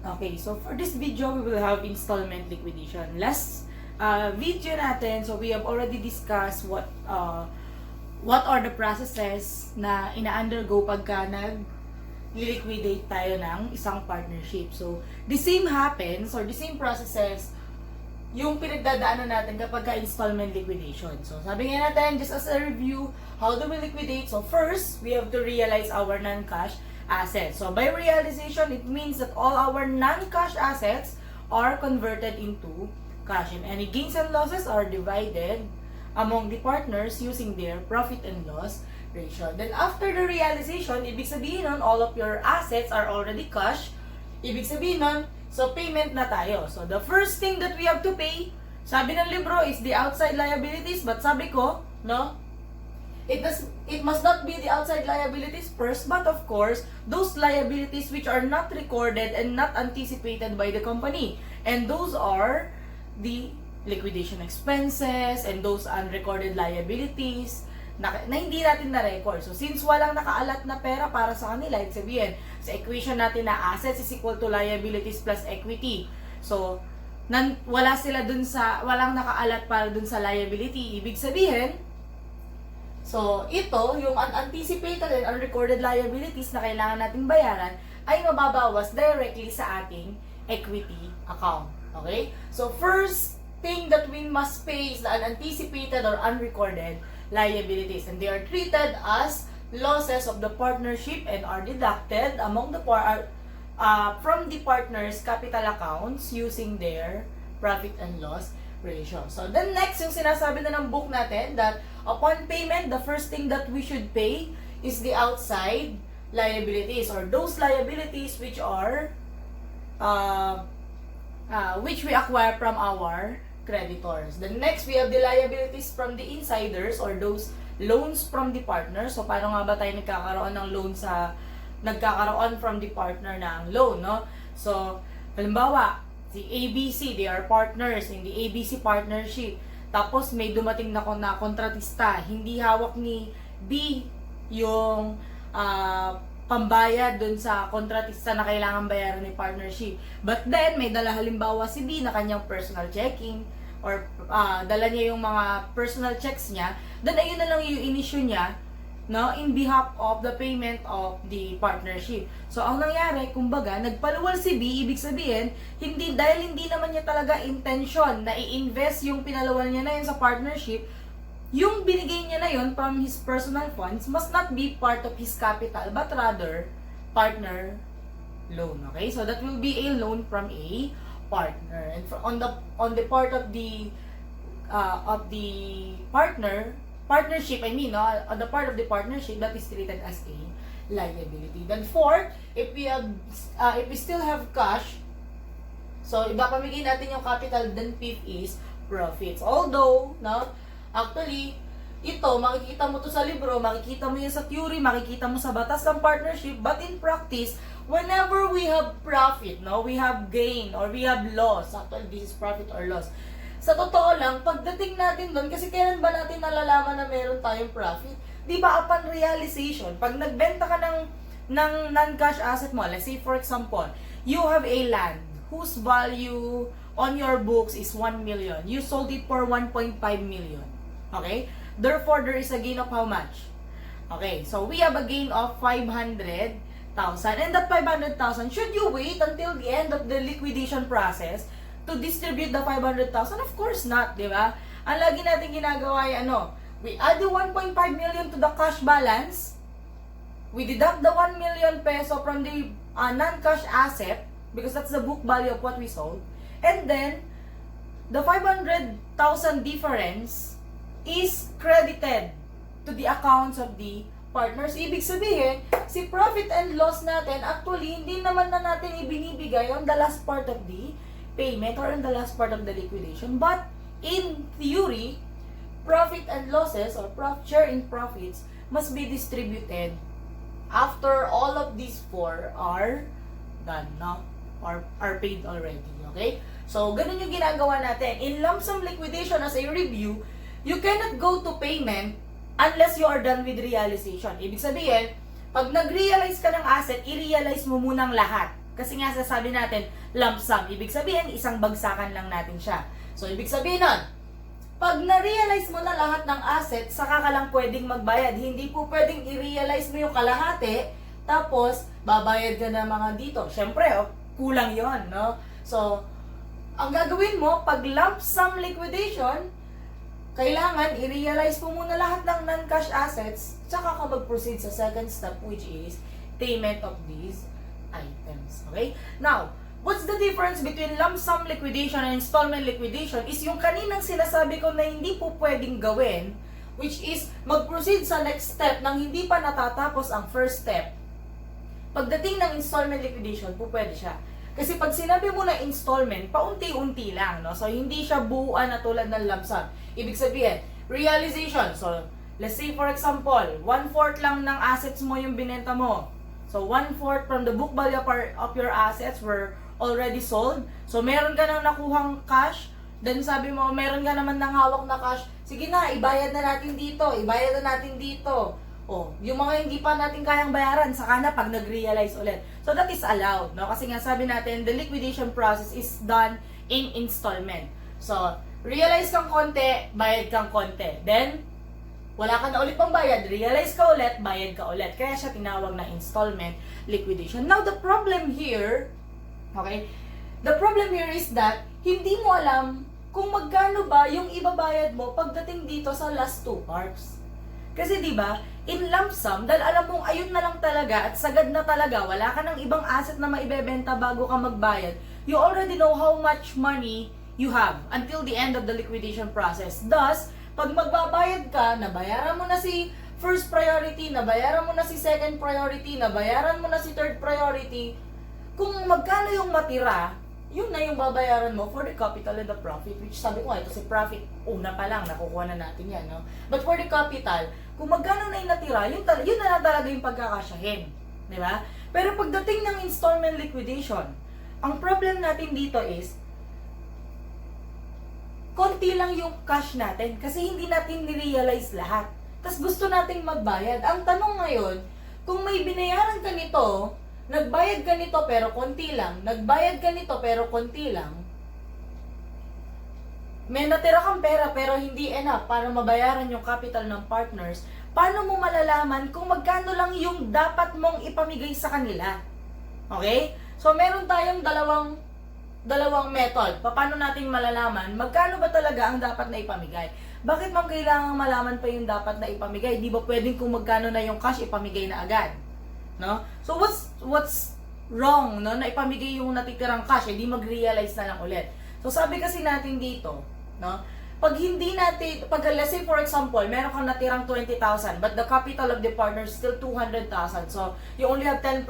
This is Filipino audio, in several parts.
Okay, so for this video, we will have installment liquidation. Last video natin, so we have already discussed what are the processes na ina-undergo pagka nag-liquidate tayo ng isang partnership. So, the same happens, or the same processes, yung pinagdadaanan natin kapag ka-installment liquidation. So, sabi nga natin, just as a review, how do we liquidate? So, first, we have to realize our non-cash assets. So, by realization, it means that all our non-cash assets are converted into cash. And any gains and losses are divided among the partners using their profit and loss ratio. Then, after the realization, ibig sabihin nun, all of your assets are already cash. Ibig sabihin nun, so payment na tayo. So, the first thing that we have to pay, sabi ng libro, is the outside liabilities. But sabi ko, no, it must not be the outside liabilities first, but of course, those liabilities which are not recorded and not anticipated by the company. And those are the liquidation expenses and those unrecorded liabilities na hindi natin na-record. So, since walang nakaalat na pera para sa kanila, ibig sabihin, sa equation natin na assets is equal to liabilities plus equity. So, wala sila dun sa, walang nakaalat para dun sa liability. Ibig sabihin, so, ito, yung unanticipated and unrecorded liabilities na kailangan nating bayaran ay mababawas directly sa ating equity account. Okay? So, first thing that we must pay is the unanticipated or unrecorded liabilities. And they are treated as losses of the partnership and are deducted among the from the partners' capital accounts using their profit and loss ratio. So, then next, yung sinasabi na ng book natin that upon payment, the first thing that we should pay is the outside liabilities or those liabilities which are which we acquire from our creditors. Then next, we have the liabilities from the insiders or those loans from the partner. So, paano nga ba tayo nagkakaroon ng loan nagkakaroon from the partner ng loan, no? So, halimbawa, si ABC, they are partners in the ABC partnership. Tapos, may dumating na kontratista. Hindi hawak ni B yung pambayad dun sa kontratista na kailangan bayaran ni partnership. But then, may dala halimbawa si B na kanyang personal checking or dala niya yung mga personal checks niya, then ayun na lang yung in-issue niya, no, in behalf of the payment of the partnership. So, ang nangyari, kumbaga, nagpaluwal si B, ibig sabihin, dahil hindi naman niya talaga intention na i-invest yung pinaluwal niya na yun sa partnership, yung binigay niya na yun from his personal funds must not be part of his capital, but rather, partner loan. Okay? So, that will be a loan from a partner. And on the part of the partnership, on the part of the partnership, that is treated as a liability. Then fourth, if we still have cash, so ipapamigay natin yung capital, then fifth is profits. Although, no, actually, ito, makikita mo to sa libro, makikita mo yan sa theory, makikita mo sa batas ng partnership, but in practice, whenever we have profit, no, we have gain, or we have loss, actually, this is profit or loss. Sa totoo lang, pagdating natin doon, kasi kailan ba natin nalalaman na meron tayong profit? Di ba, upon realization, pag nagbenta ka ng non-cash asset mo, let's say, for example, you have a land whose value on your books is 1 million. You sold it for 1.5 million. Okay? Therefore, there is a gain of how much? Okay, so we have a gain of 500,000. And that 500,000, should you wait until the end of the liquidation process to distribute the 500,000? Of course not, di ba? Ang lagi natin ginagawa ay we add the 1.5 million to the cash balance, we deduct the 1 million peso from the non-cash asset, because that's the book value of what we sold, and then, the 500,000 difference is credited to the accounts of the partners. Ibig sabihin, si profit and loss natin, actually, hindi naman na natin ibinibigay on the last part of the payment or on the last part of the liquidation. But, in theory, profit and losses or share in profits must be distributed after all of these four are done, no? Or are paid already, okay? So, ganun yung ginagawa natin. In lump sum liquidation, as a review, you cannot go to payment unless you are done with realization. Ibig sabihin, pag nag-realize ka ng asset, i-realize mo munang lahat. Kasi nga sasabi natin, lump sum. Ibig sabihin, isang bagsakan lang natin siya. So, ibig sabihin nun, pag na-realize mo na lahat ng asset, saka ka lang pwedeng magbayad. Hindi po pwedeng i-realize mo yung kalahati, tapos babayad ka na mga dito. Siyempre, kulang yon, no? So, ang gagawin mo, pag lump sum liquidation, kailangan i-realize mo muna lahat ng non-cash assets, tsaka ka mag-proceed sa second step, which is payment of these items. Okay? Now, what's the difference between lump sum liquidation and installment liquidation is yung kaninang sinasabi ko na hindi po pwedeng gawin, which is mag-proceed sa next step nang hindi pa natatapos ang first step. Pagdating ng installment liquidation, po pwede siya. Kasi pag sinabi mo na installment, paunti-unti lang, no? So, hindi siya buuan na tulad ng lump sum. Ibig sabihin, realization. So, let's say for example, 1/4 lang ng assets mo yung binenta mo. So, 1/4 from the book value of your assets were already sold. So, meron ka nang nakuhang cash. Then, sabi mo, meron ka naman ng hawak na cash. Sige na, ibayad na natin dito. Ibayad na natin dito. Oh, yung mga hindi pa natin kayang bayaran, saka na pag nag-realize ulit. So, that is allowed, no? Kasi nga sabi natin, the liquidation process is done in installment. So, realize kang konti, bayad kang konti. Then, wala ka na ulit pang bayad, realize ka ulit, bayad ka ulit. Kaya siya tinawag na installment liquidation. Now, the problem here, okay? The problem here is that, hindi mo alam kung magkano ba yung ibabayad mo pagdating dito sa last two parts. Kasi di ba in lump sum, dahil alam mong ayun na lang talaga at sagad na talaga, wala ka ng ibang asset na maibebenta bago ka magbayad, you already know how much money you have until the end of the liquidation process. Thus, pag magbabayad ka, nabayaran mo na si first priority, nabayaran mo na si second priority, nabayaran mo na si third priority, kung magkano yung matira, yun na yung babayaran mo for the capital and the profit, which sabi ko, ito si profit, una pa lang, nakukuha na natin yan, no? But for the capital, kung magkano na yung natira, yun na talaga yung pagkakasyahin. Di ba? Pero pagdating ng installment liquidation, ang problem natin dito is, konti lang yung cash natin kasi hindi natin nirealize lahat. Tapos gusto nating magbayad. Ang tanong ngayon, kung may binayaran ka nito, nagbayad ka nito pero konti lang, nagbayad ka nito pero konti lang, may natira kang pera pero hindi enough para mabayaran yung capital ng partners, paano mo malalaman kung magkano lang yung dapat mong ipamigay sa kanila? Okay? So, meron tayong dalawang method. Paano natin malalaman magkano ba talaga ang dapat na ipamigay? Bakit ma'am kailangan malaman pa yung dapat na ipamigay? Di ba pwedeng kung magkano na yung cash, ipamigay na agad? No? So, what's wrong, no? Na ipamigay yung natitirang cash, hindi mag-realize na lang ulit. So, sabi kasi natin dito, no? Pag hindi natin, let's say for example, meron kang natirang 20,000, but the capital of the partner is still 200,000. So, you only have 10%,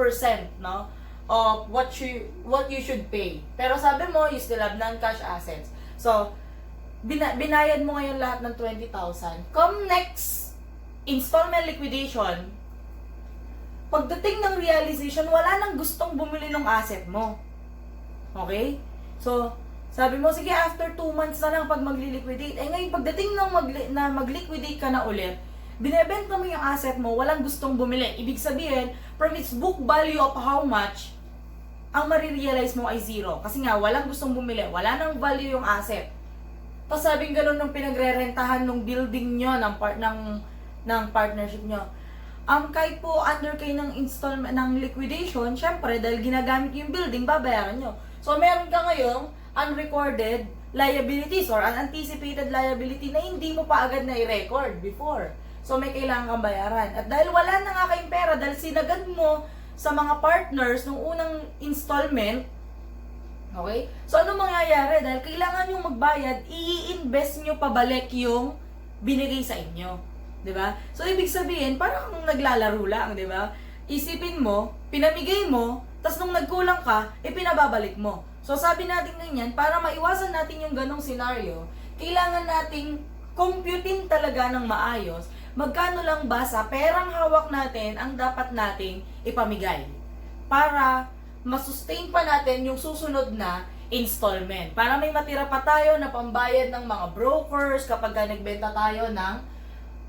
no? Of what you should pay. Pero sabi mo, you still have non-cash assets. So, binayad mo ngayon lahat ng 20,000. Come next installment liquidation, pagdating ng realization, wala nang gustong bumili ng asset mo. Okay? So, sabi mo, sige, after 2 months na lang pag magli-liquidate. Eh ngayon, pagdating ng mag-liquidate ka na ulit, binebenta mo yung asset mo, walang gustong bumili. Ibig sabihin, from its book value of how much, ang marirealize mo ay zero. Kasi nga, walang gustong bumili. Wala nang value yung asset. Tapos sabing ganun nung pinagre-rentahan ng building nyo, ng partnership nyo. Kahit po under kayo ng installment, ng liquidation, syempre, dahil ginagamit yung building, babayaran nyo. So, meron ka ngayong unrecorded liabilities or unanticipated liability na hindi mo pa agad na i-record before. So, may kailangan kang bayaran. At dahil wala na nga kayong pera, dahil sinagad mo sa mga partners nung unang installment, okay? So, ano mangyayari? Dahil kailangan yung magbayad, i-invest nyo pabalik yung binigay sa inyo. Diba? So, ibig sabihin, parang naglalaro lang, diba? Isipin mo, pinamigay mo, tas nung nagkulang ka, pinababalik mo. So, sabi natin ganyan, para maiwasan natin yung ganong scenario, kailangan nating computein talaga ng maayos, magkano lang ba sa perang hawak natin ang dapat nating ipamigay para masustain pa natin yung susunod na installment. Para may matira pa tayo na pambayad ng mga brokers kapag nagbenta tayo ng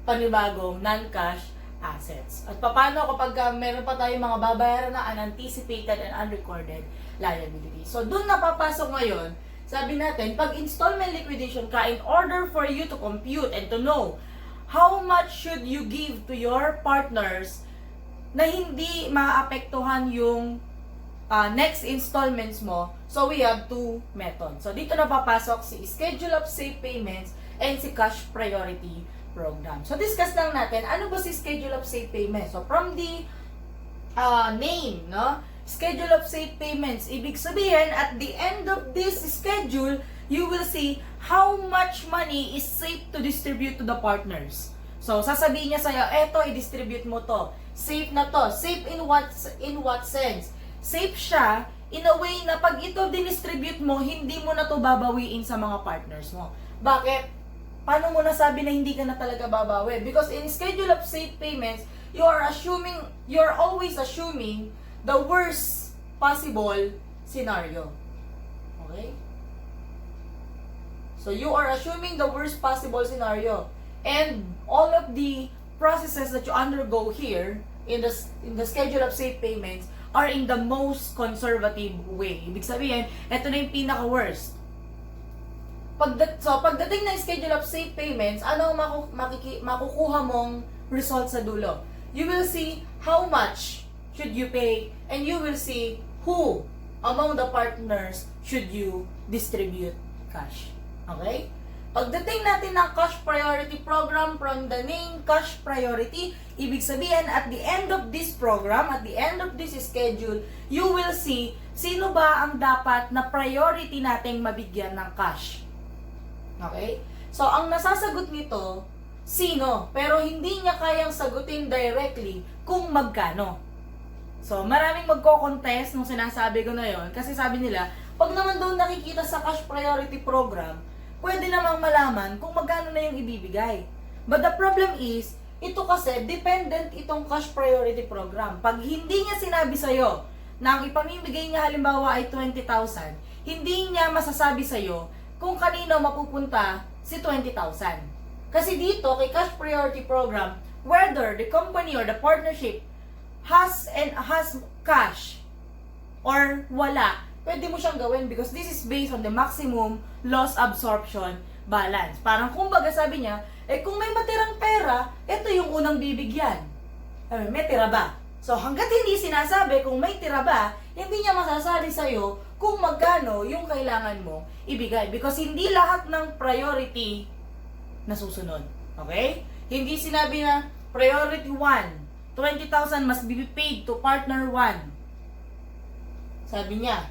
panibagong non-cash assets. At paano kapag meron pa tayong mga babayaran na unanticipated and unrecorded liability. So, dun napapasok ngayon, sabi natin, pag installment liquidation ka, in order for you to compute and to know how much should you give to your partners na hindi maapektuhan yung next installments mo, so we have two methods. So, dito napapasok si Schedule of Safe Payments and si Cash Priority Program. So, discuss lang natin, ano ba si Schedule of Safe Payments? So, from the name, no? Schedule of Safe Payments, ibig sabihin, at the end of this schedule, you will see how much money is safe to distribute to the partners. So, sasabihin niya sa'yo, eto, i-distribute mo to. Safe na to. Safe in what sense? Safe siya in a way na pag ito dinistribute mo, hindi mo na to babawiin sa mga partners mo. Bakit? Paano mo nasabi na hindi ka na talaga babawi? Because in Schedule of Safe Payments, you're always assuming the worst possible scenario. Okay? So, you are assuming the worst possible scenario. And all of the processes that you undergo here in the Schedule of Safe Payments are in the most conservative way. Ibig sabihin, ito na yung pinaka-worst. Pagdating ng Schedule of Safe Payments, ano ang makukuha mong result sa dulo? You will see how much should you pay, and you will see who among the partners should you distribute cash. Okay? Pagdating natin ng Cash Priority Program, from the name Cash Priority, ibig sabihin at the end of this program, at the end of this schedule, you will see sino ba ang dapat na priority nating mabigyan ng cash. Okay? So, ang nasasagot nito, sino? Pero hindi niya kayang sagutin directly kung magkano. So, maraming magko-contest nung sinasabi ko na yon, kasi sabi nila, pag naman daw nakikita sa Cash Priority Program, pwede namang malaman kung magkano na yung ibibigay. But the problem is, ito kasi, dependent itong Cash Priority Program. Pag hindi niya sinabi sa'yo na ang ipamimigay niya halimbawa ay 20,000, hindi niya masasabi sa'yo kung kanino mapupunta si 20,000. Kasi dito, kay Cash Priority Program, whether the company or the partnership has cash or wala, pwede mo siyang gawin because this is based on the maximum loss absorption balance. Parang kumbaga sabi niya, kung may matirang pera, ito yung unang bibigyan. May tira ba? So hanggat hindi sinasabi kung may tira ba, hindi niya masasabi sa'yo kung magkano yung kailangan mo ibigay. Because hindi lahat ng priority nasusunod. Okay? Hindi sinabi na priority 1, 20,000 must be paid to partner 1. Sabi niya,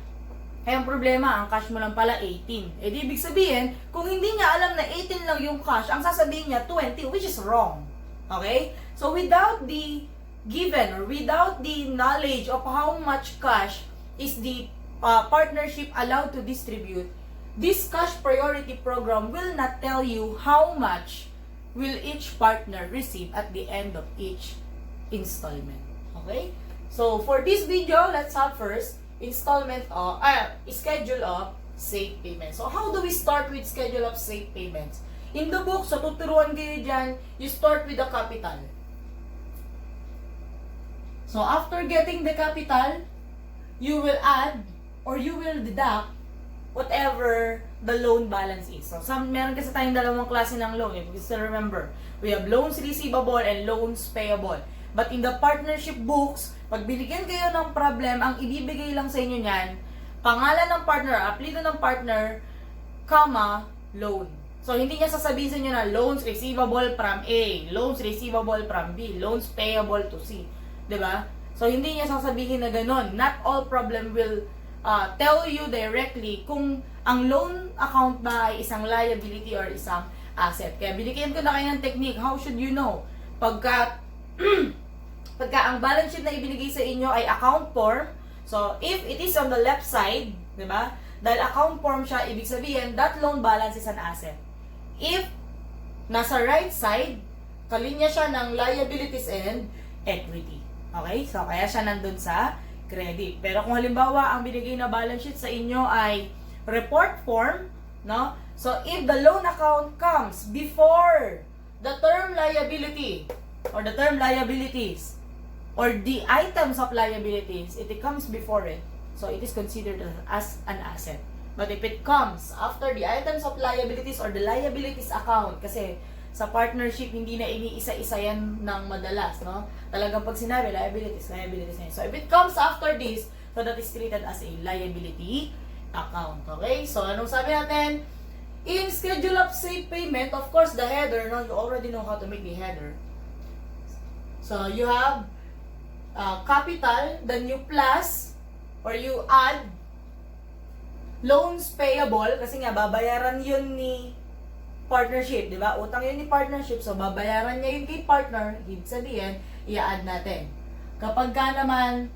ang problema, ang cash mo lang pala 18. Di ibig sabihin, kung hindi niya alam na 18 lang yung cash, ang sasabihin niya 20, which is wrong. Okay? So without the given or without the knowledge of how much cash is the partnership allowed to distribute, this Cash Priority Program will not tell you how much will each partner receive at the end of each installment. Okay? So, for this video, let's have first schedule of safe payments. So, how do we start with schedule of safe payments? In the book, so tuturuan kayo dyan, you start with the capital. So, after getting the capital, you will add or you will deduct whatever the loan balance is. So, meron kasi tayong dalawang klase ng loan. If you still remember, we have loans receivable and loans payable. But in the partnership books, pag binigyan kayo ng problem, ang ibibigay lang sa inyo niyan, pangalan ng partner, apelyido ng partner, comma, loan. So, hindi niya sasabihin sa inyo na loans receivable from A, loans receivable from B, loans payable to C. Diba? So, hindi niya sasabihin na ganun. Not all problem will tell you directly kung ang loan account ba ay isang liability or isang asset. Kaya binigyan ko na kayo ng technique. How should you know? Pagka ang balance sheet na ibinigay sa inyo ay account form, so if it is on the left side, di ba? Dahil account form siya, ibig sabihin that loan balance is an asset. If nasa right side, kalinya siya ng liabilities and equity. Okay? So, kaya siya nandun sa credit. Pero kung halimbawa, ang binigay na balance sheet sa inyo ay report form, no? So, if the loan account comes before the term liability, or the term liabilities, or the items of liabilities, it comes before it, so it is considered as an asset. But if it comes after the items of liabilities or the liabilities account, kasi sa partnership, hindi na iniisa-isa yan ng madalas, no? Talagang pag sinabi, liabilities na yan. So if it comes after this, so that is treated as a liability account, okay? So anong sabi natin? In schedule of safe payment, of course, the header, no? You already know how to make the header. So you have capital, then you plus, or you add, loans payable, kasi nga, babayaran yun ni partnership, di ba? Utang yun ni partnership, so babayaran niya yun kay partner, ibig sabihin, i-add natin. Kapag ka naman,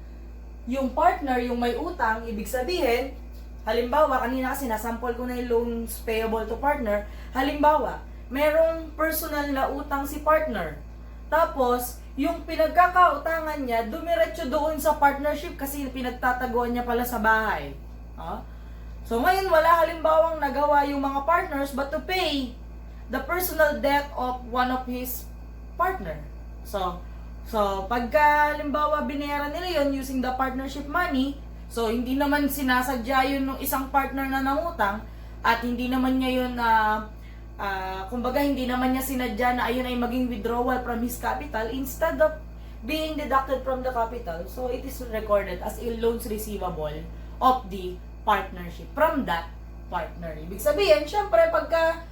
yung partner, yung may utang, ibig sabihin, halimbawa, kanina kasi nasample ko na yung loans payable to partner, halimbawa, merong personal na utang si partner, tapos, yung pinagkakautangan niya, dumiretso doon sa partnership kasi pinagtataguan niya pala sa bahay. So, ngayon, wala halimbawang nagawa yung mga partners but to pay the personal debt of one of his partner. So pagka halimbawa binayaran nila yun using the partnership money, so hindi naman sinasadya yun ng isang partner na nangutang at hindi naman niya yun kumbaga hindi naman niya sinadya na ayun ay maging withdrawal from his capital instead of being deducted from the capital. So it is recorded as a loans receivable of the partnership from that partner. Ibig sabihin, syempre, pagka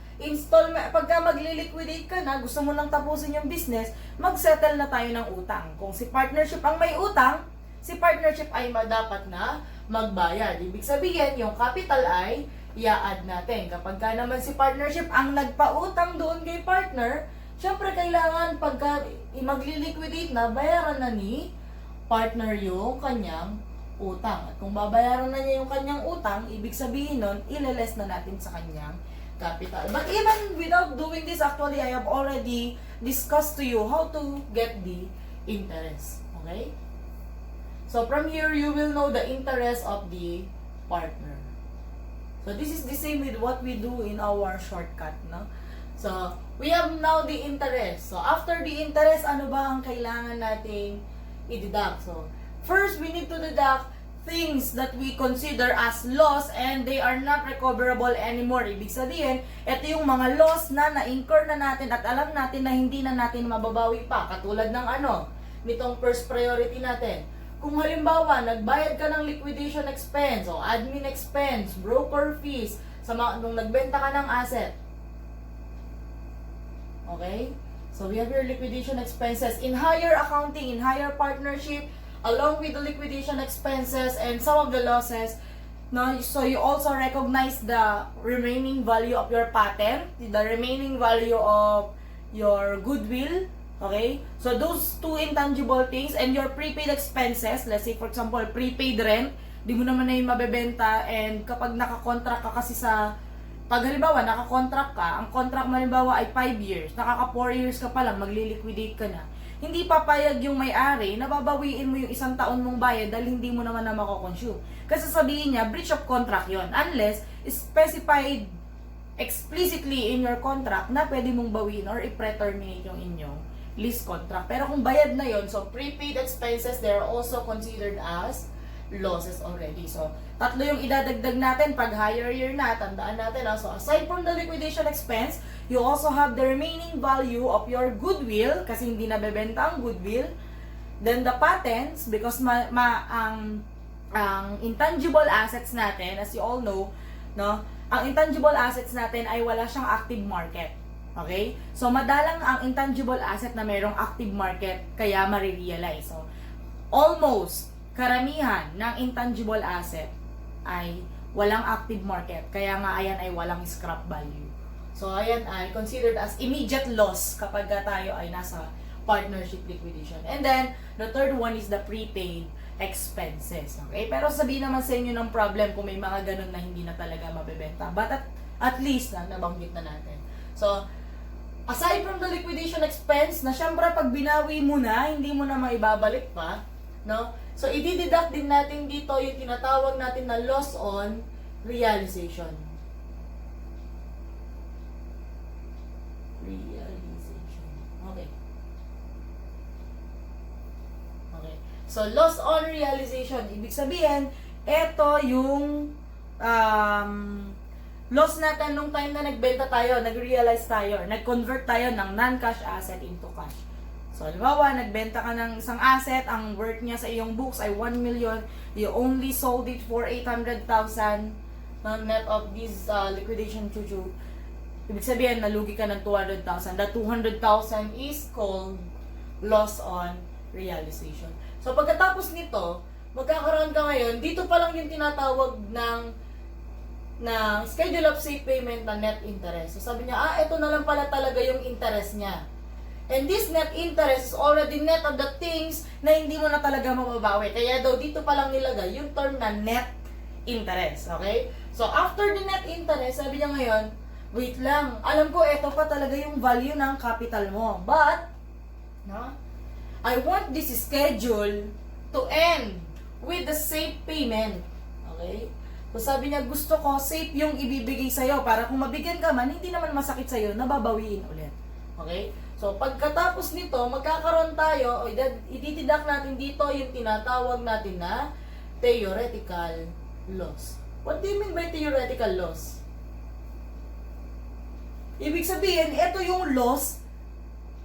magli-liquidate ka na, gusto mo nang tapusin yung business, mag-settle na tayo ng utang. Kung si partnership ang may utang, si partnership ay dapat na magbayad. Ibig sabihin, yung capital ay i-add natin. Kapag ka naman si partnership ang nagpautang doon kay partner, syempre, kailangan pagka magli-liquidate na, bayaran na ni partner yung kanyang utang. At kung babayaran na niya yung kanyang utang, ibig sabihin nun, ileles na natin sa kanyang capital. But even without doing this, actually, I have already discussed to you how to get the interest. Okay? So, from here, you will know the interest of the partner. So, this is the same with what we do in our shortcut, no? So, we have now the interest. So, after the interest, ano ba ang kailangan nating i-deduct? So, first, we need to deduct things that we consider as loss and they are not recoverable anymore. Ibig sabihin, ito yung mga loss na na-incur na natin at alam natin na hindi na natin mababawi pa. Katulad ng nitong first priority natin. Kung halimbawa, nagbayad ka ng liquidation expense o admin expense, broker fees, nung nagbenta ka ng asset. Okay? So, we have your liquidation expenses. In higher accounting, in higher partnership, along with the liquidation expenses and some of the losses, no, so you also recognize the remaining value of your patent, the remaining value of your goodwill, okay? So those two intangible things and your prepaid expenses, let's say for example, prepaid rent, di mo naman na yung mabebenta and kapag nakakontract ka kasi pag halimbawa nakakontract ka, ang contract mo halimbawa ay 5 years, nakaka 4 years ka pa lang, magli-liquidate ka na. Hindi papayag yung may-ari na babawiin mo yung 1 taon mong bayad dahil hindi mo naman na mako-consume. Kasi sabihin niya, breach of contract yon unless specified explicitly in your contract na pwede mong bawiin or i-pre-terminate yung inyong lease contract. Pero kung bayad na yon, so prepaid expenses, they are also considered as losses already. So, 3 yung idadagdag natin pag higher year na, tandaan natin. So, aside from the liquidation expense, you also have the remaining value of your goodwill, kasi hindi nabebenta ang goodwill. Then, the patents, because ang intangible assets natin, as you all know, no, ang intangible assets natin ay wala siyang active market. Okay? So, madalang ang intangible asset na mayroong active market, kaya marirealize. So, almost karamihan ng intangible asset ay walang active market. Kaya nga ayan ay walang scrap value. So ayan ay considered as immediate loss kapag tayo ay nasa partnership liquidation. And then, the third one is the prepaid expenses. Okay? Pero sabihin naman sa inyo ng problem kung may mga ganun na hindi na talaga mabebenta. But at least nabanggit na natin. So, aside from the liquidation expense, na syempre pag binawi mo na, hindi mo na maibabalik pa, no? So, i-deduct din natin dito yung tinatawag natin na loss on realization. Realization. Okay. So, loss on realization. Ibig sabihin, ito yung loss natin nung time na nagbenta tayo, nag-realize tayo, nag-convert tayo ng non-cash asset into cash. So, halimbawa, nagbenta ka ng isang asset, ang worth niya sa iyong books ay 1 million, you only sold it for 800,000 net of this liquidation chuchu. Ibig sabihin, nalugi ka ng 200,000. That 200,000 is called loss on realization. So, pagkatapos nito, magkakaroon ka ngayon, dito pa lang yung tinatawag ng schedule of safe payment na net interest. So, sabi niya, ito na lang pala talaga yung interest niya. And this net interest is already net of the things na hindi mo na talaga mababawi. Kaya daw, dito pa lang nilagay yung term na net interest. Okay? So, after the net interest, sabi niya ngayon, wait lang, alam ko, ito pa talaga yung value ng capital mo. But, no, I want this schedule to end with the safe payment. Okay? So, sabi niya, gusto ko safe yung ibibigay sa'yo para kung mabigyan ka man, hindi naman masakit sa'yo, nababawiin ulit. Okay? So, pagkatapos nito, magkakaroon tayo, o itididak natin dito yung tinatawag natin na theoretical loss. What do you mean by theoretical loss? Ibig sabihin, ito yung loss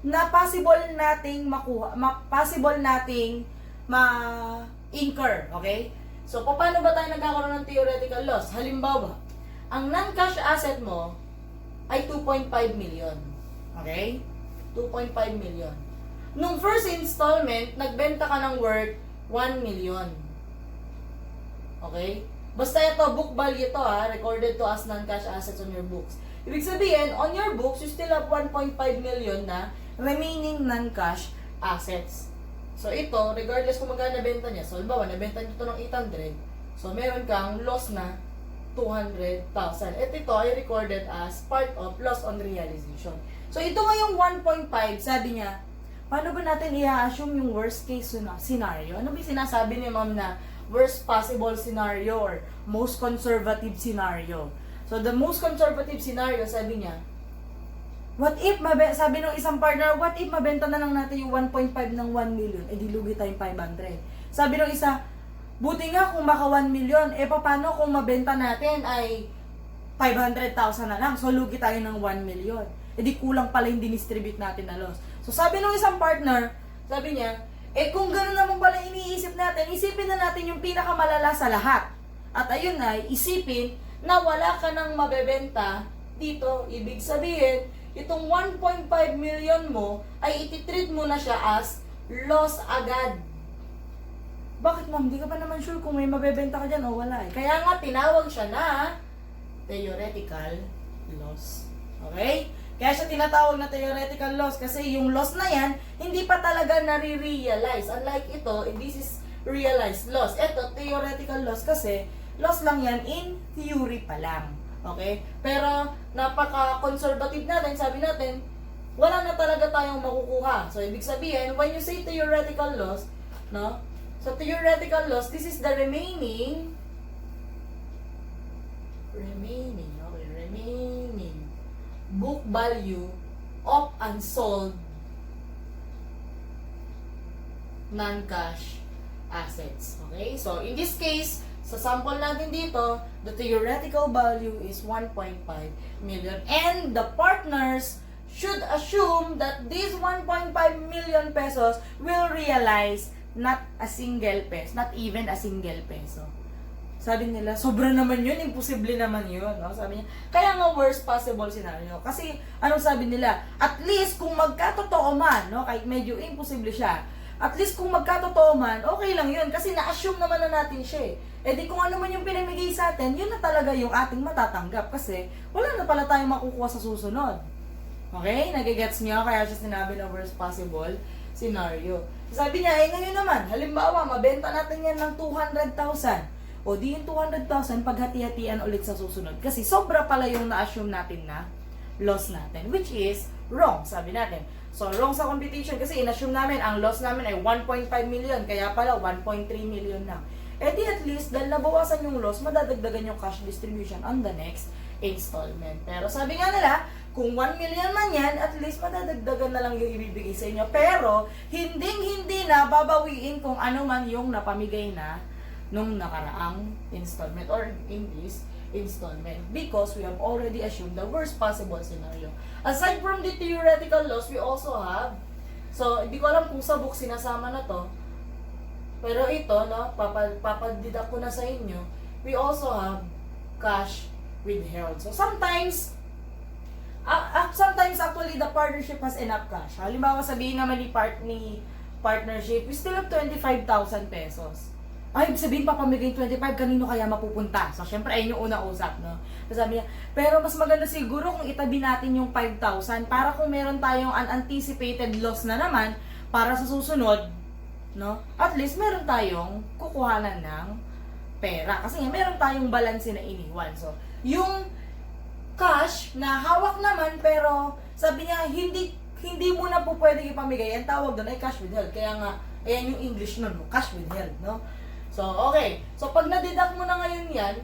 na possible nating makuha, possible nating ma-incur, okay? So, paano ba tayo nagkakaroon ng theoretical loss? Halimbawa, ang non-cash asset mo ay 2.5 million. Okay? 2.5 million. Nung first installment, nagbenta ka ng worth 1 million. Okay? Basta ito, book value ito recorded to as non-cash assets on your books. Ibig sabihin, on your books, you still have 1.5 million na remaining non-cash assets. So ito, regardless kung magkano nabenta niya, so halimbawa, nabenta niyo ito ng 800, so meron kang loss na 200,000. At ito ay recorded as part of loss on realization. So ito nga yung 1.5, sabi niya, paano ba natin i-assume yung worst case scenario? Ano ba yung sinasabi ni ma'am na worst possible scenario or most conservative scenario? So the most conservative scenario, sabi niya, what if, sabi ng isang partner, what if mabenta na lang natin yung 1.5 ng 1 million, di lugi tayong 500. Sabi ng isa, buti nga kung maka 1 million, paano kung mabenta natin ay 500,000 na lang, so lugi tayo ng 1 million. Di kulang pala yung dinistribute natin na loss. So sabi ng isang partner, sabi niya, kung gano'n naman pala iniisip natin, isipin na natin yung pinakamalala sa lahat. At ayun na, isipin na wala ka nang mabebenta dito. Ibig sabihin, itong 1.5 million mo ay ititreat mo na siya as loss agad. Bakit ma'am? Di ka pa naman sure kung may mabebenta ka dyan o wala Kaya nga tinawag siya na theoretical loss. Okay? Kaya siya tinatawag na theoretical loss kasi yung loss na yan, hindi pa talaga nare-realize. Unlike ito, this is realized loss. Ito, theoretical loss kasi loss lang yan in theory pa lang. Okay? Pero, napaka-conservative natin, sabi natin, wala na talaga tayong makukuha. So, ibig sabihin, when you say theoretical loss, no? So, theoretical loss, this is the remaining book value of unsold non-cash assets. Okay? So, in this case, sa sample natin dito, the theoretical value is 1.5 million. And the partners should assume that this 1.5 million pesos will realize not a single peso, not even a single peso. Sabi nila, sobra naman yun, imposible naman yun. No? Sabi niya, kaya nga worst possible scenario. Kasi, anong sabi nila? At least, kung magkatotoo man, no? Kahit medyo imposible siya, at least kung magkatotoo man, okay lang yun. Kasi na-assume naman na natin siya di kung ano man yung pinamigay sa atin, yun na talaga yung ating matatanggap. Kasi, wala na pala tayong makukuha sa susunod. Okay? Nagigets niyo? Kaya siya sinabi na worst possible scenario. Sabi niya, ngayon naman, halimbawa, mabenta natin yan ng 200,000. O di yung 200,000 paghati-hatian ulit sa susunod. Kasi sobra pala yung na-assume natin na loss natin. Which is wrong, sabi natin. So, wrong sa computation kasi in-assume namin ang loss namin ay 1.5 million. Kaya pala 1.3 million lang. Di at least, dahil nabawasan yung loss, madadagdagan yung cash distribution on the next installment. Pero sabi nga nila, Kung 1 million man yan, at least madadagdagan na lang yung ibibigay sa inyo. Pero, hindi na babawiin kung ano man yung napamigay na nung nakaraang installment or in this installment, because we have already assumed the worst possible scenario. Aside from the theoretical loss, we also have, so hindi ko alam kung sa book sinasama na to, pero ito, no, papadidak ko na sa inyo, we also have cash withheld. So sometimes actually the partnership has enough cash. Halimbawa sabihin naman ni partnership, we still have 25,000 pesos. Ay, sabihin papamigay 25, kanino kaya mapupunta? So, syempre, ayun yung una-usap, no? So, sabi niya, pero mas maganda siguro kung itabi natin yung 5,000 para kung meron tayong unanticipated loss na naman para sa susunod, no? At least, meron tayong kukuhanan ng pera. Kasi nga, meron tayong balance na iniwan. So, yung cash na hawak naman, pero sabi niya, hindi mo na po pwede ipamigay. Ang tawag doon ay cash withheld. Kaya nga, ayan yung English nun, cash withheld, no? So, okay. So, pag nadidak mo na ngayon yan,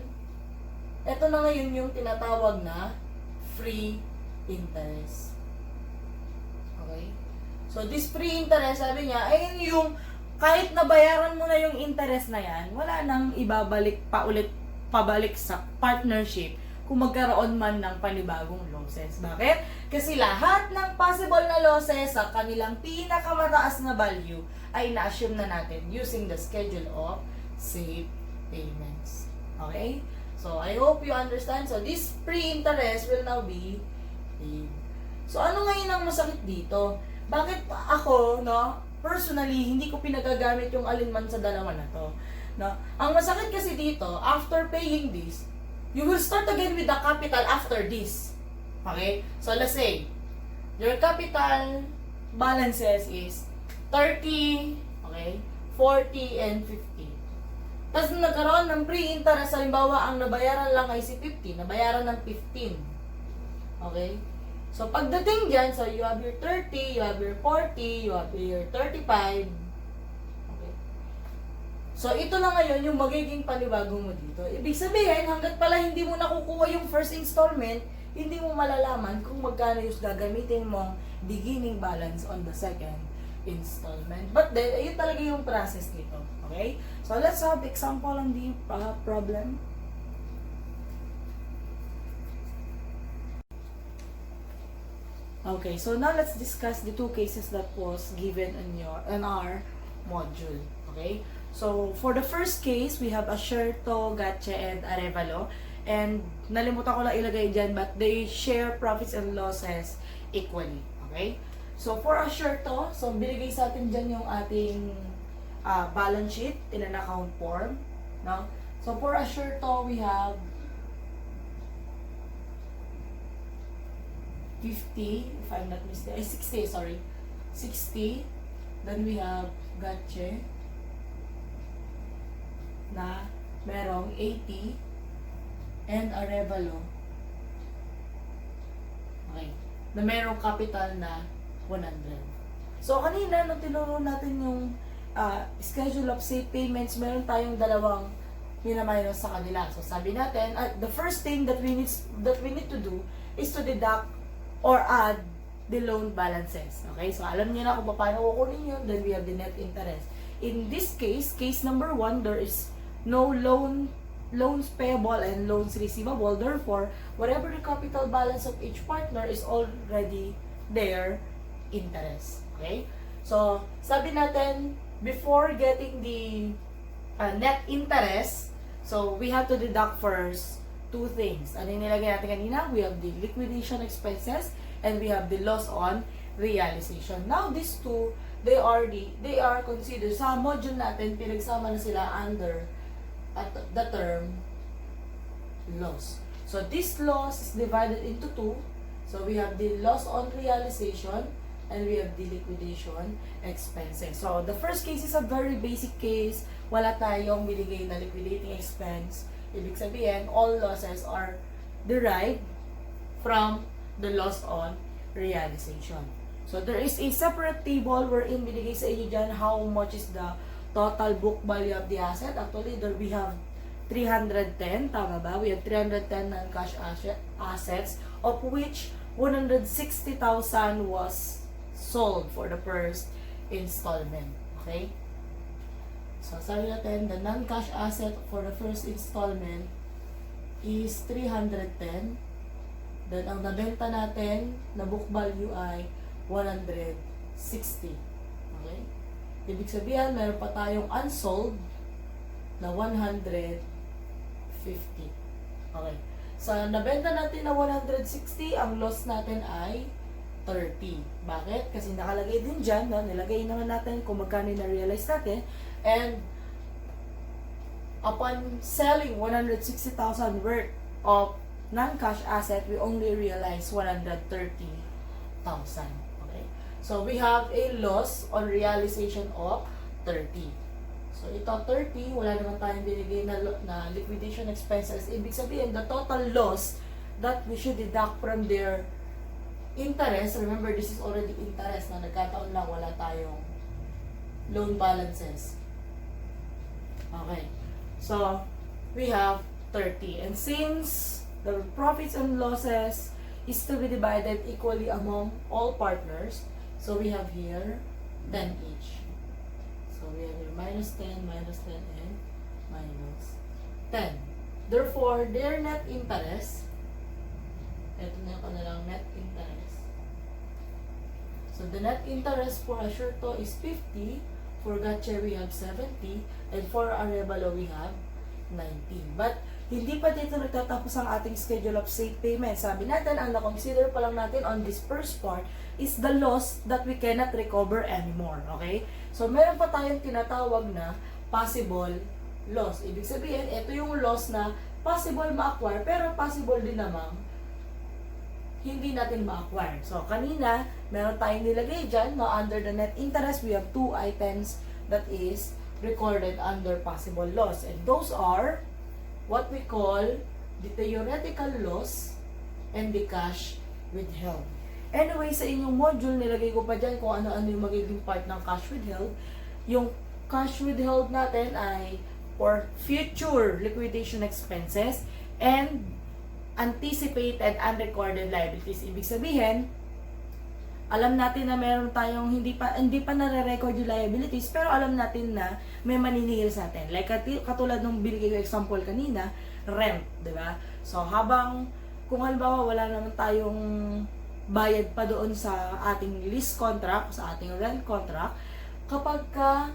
ito na ngayon yung tinatawag na free interest. Okay? So, this free interest, sabi niya, ay yung kahit nabayaran mo na yung interest na yan, wala nang pabalik sa partnership kung magkaroon man ng panibagong losses. Bakit? Kasi lahat ng possible na losses sa kanilang pinakamataas na value ay na-assume na natin using the schedule of safe payments. Okay? So, I hope you understand. So, this pre-interest will now be paid. So, ano ngayon ang masakit dito? Bakit ako, no, personally, hindi ko pinagagamit yung alinman sa dalawa na to? No? Ang masakit kasi dito, after paying this, you will start again with the capital after this. Okay? So, let's say, your capital balances is 30, okay, 40, and 50. Tapos nagkaroon ng pre-interest, halimbawa, ang nabayaran lang ay si 50, nabayaran ng 15. Okay? So, pagdating dyan, so you have your 30, you have your 40, you have your 35. Okay? So, ito na ngayon yung magiging panibago mo dito. Ibig sabihin, hanggat pala hindi mo nakukuha yung first installment, hindi mo malalaman kung magkano yung gagamitin mong beginning balance on the second installment. But then, yun talaga yung process nito. Okay? So, let's have example on the problem. Okay, so now let's discuss the two cases that was given in our module. Okay? So, for the first case, we have Asherto, Gatche, and Arevalo. And, nalimutan ko lang ilagay dyan, but they share profits and losses equally. Okay? So, for Asherto, so binigay sa atin dyan yung ating balance sheet in an account form. No? So, for Asherto, we have 50, if I'm not mistaken, 60, sorry. 60. Then we have Gatche na merong 80 and Arevalo. Okay. Na merong capital na 100. So, kanina, nung tinuro natin yung schedule of safe payments, meron tayong dalawang minaminus sa kanila. So, sabi natin, the first thing that we need to do is to deduct or add the loan balances. Okay? So, alam niyo na kung paano kukunin yun. Then, we have the net interest. In this case, case number 1, there is no loans payable and loans receivable. Therefore, whatever the capital balance of each partner is already their interest. Okay? So, sabi natin, before getting the net interest, so we have to deduct first two things. Ano yung nilagay natin kanina? We have the liquidation expenses and we have the loss on realization. Now, these two, they are considered, sa module natin, pinagsama na sila under the term loss. So, this loss is divided into two. So, we have the loss on realization and we have the liquidation expenses. So, the first case is a very basic case. Wala tayong binigay na liquidating expense. Ibig sabihin, all losses are derived from the loss on realization. So, there is a separate table wherein binigay sa inyo dyan how much is the total book value of the asset. Actually, there we have 310, tama ba? We have 310 non-cash assets, of which 160,000 was sold for the first installment. Okay? So, sabi natin, the non-cash asset for the first installment is 310. Then, ang nabenta natin na book value ay 160. Okay? Ibig sabihin, meron pa tayong unsold na 150. Okay. Sa nabenta natin na 160, ang loss natin ay 30. Bakit? Kasi nakalagay din dyan, no? Nilagay naman natin kung magkano na-realize natin. And upon selling 160,000 worth of non-cash asset, we only realize 130,000. Okay? So, we have a loss on realization of 30. So, ito 30, wala naman tayong binigay na liquidation expenses. Ibig sabihin, the total loss that we should deduct from their interest, remember, this is already interest na nagkataon lang, wala tayong loan balances. Okay. So, we have 30. And since the profits and losses is to be divided equally among all partners, so we have here 10 each. So, we have here minus 10, and minus 10. Therefore, their net interest, ito na yung kanilang net interest. So, the net interest for Assurto is 50, for Gatche we have 70, and for Arevalo we have 19. But, hindi pa dito nagtatapos ang ating schedule of safe payment. Sabi natin, ang na-consider pa lang natin on this first part is the loss that we cannot recover anymore. Okay? So, meron pa tayong tinatawag na possible loss. Ibig sabihin, ito yung loss na possible ma-acquire, pero possible din namang hindi natin ma-acquire. So, kanina, meron tayong nilagay dyan, no, under the net interest, we have two items that is recorded under possible loss. And those are what we call the theoretical loss and the cash withheld. Anyway, sa inyong module, nilagay ko pa dyan kung ano-ano yung magiging part ng cash withheld. Yung cash withheld natin ay for future liquidation expenses and anticipated unrecorded liabilities. Ibig sabihin, alam natin na meron tayong hindi pa nare-record yung liabilities, pero alam natin na may maniningil sa atin. Like katulad nung binigay ko example kanina, rent, 'di ba? So habang kung halimbawa wala naman tayong bayad pa doon sa ating lease contract, sa ating rent contract, kapag ka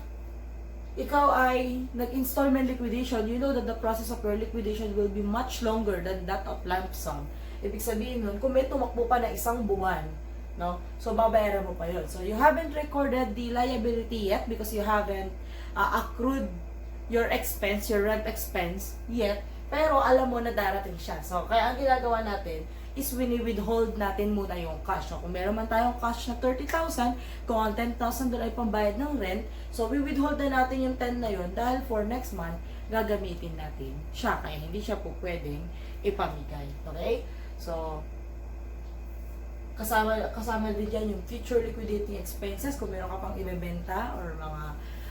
ikaw ay nag-installment liquidation, you know that the process of your liquidation will be much longer than that of lump sum. Ibig sabihin nun, kung may tumakbo pa na isang buwan, no? So, babayaran mo pa yun. So, you haven't recorded the liability yet because you haven't accrued your expense, your rent expense yet, pero alam mo na darating siya. So, kaya ang ginagawa natin is withhold natin muna yung cash. So, kung meron man tayong cash na 30,000, kung ang 10,000 doon ay pambayad ng rent, so we withhold na natin yung 10 na yun dahil for next month, gagamitin natin siya. Kaya hindi siya po pwedeng ipamigay. Okay? So, kasama din dyan yung future liquidating expenses kung meron ka pang ibebenta or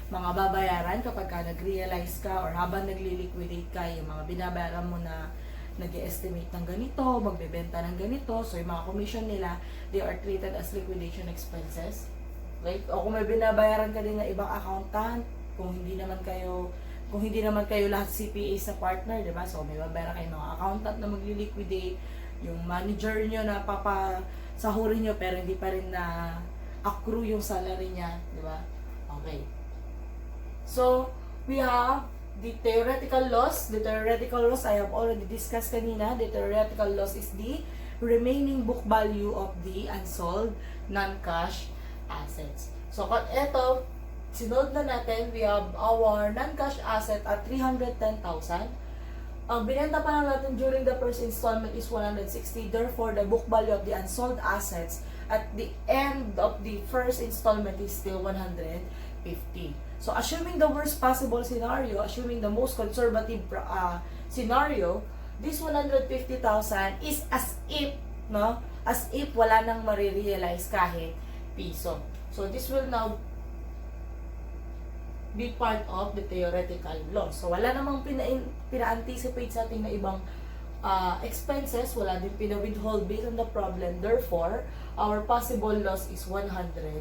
mga babayaran kapag ka nag-realize ka or habang nagli-liquidate ka, yung mga binabayaran mo na nag-estimate ng ganito, magbebenta ng ganito, so yung mga commission nila, they are treated as liquidation expenses. Right? O kung may binabayaran ka din ng ibang accountant, kung hindi naman kayo lahat CPA sa partner, 'di ba? So may babayaran kayo ng accountant na magli-liquidate, yung manager niyo na papasahurin niyo pero hindi pa rin na accrue yung salary niya, 'di ba? Okay. So, we have the theoretical loss. The theoretical loss I have already discussed kanina. The theoretical loss is the remaining book value of the unsold non-cash assets. So, kung ito, sinod na natin, we have our non-cash asset at 310,000. Ang binenta pa lang natin during the first installment is 160. Therefore, the book value of the unsold assets at the end of the first installment is still 150. So, assuming the worst possible scenario, assuming the most conservative scenario, this 150,000 is as if, no? As if wala nang marirealize kahit piso. So, this will now be part of the theoretical loss. So, wala namang pina-anticipate sa ating na ibang expenses, wala din pina-withhold based on the problem. Therefore, our possible loss is 150.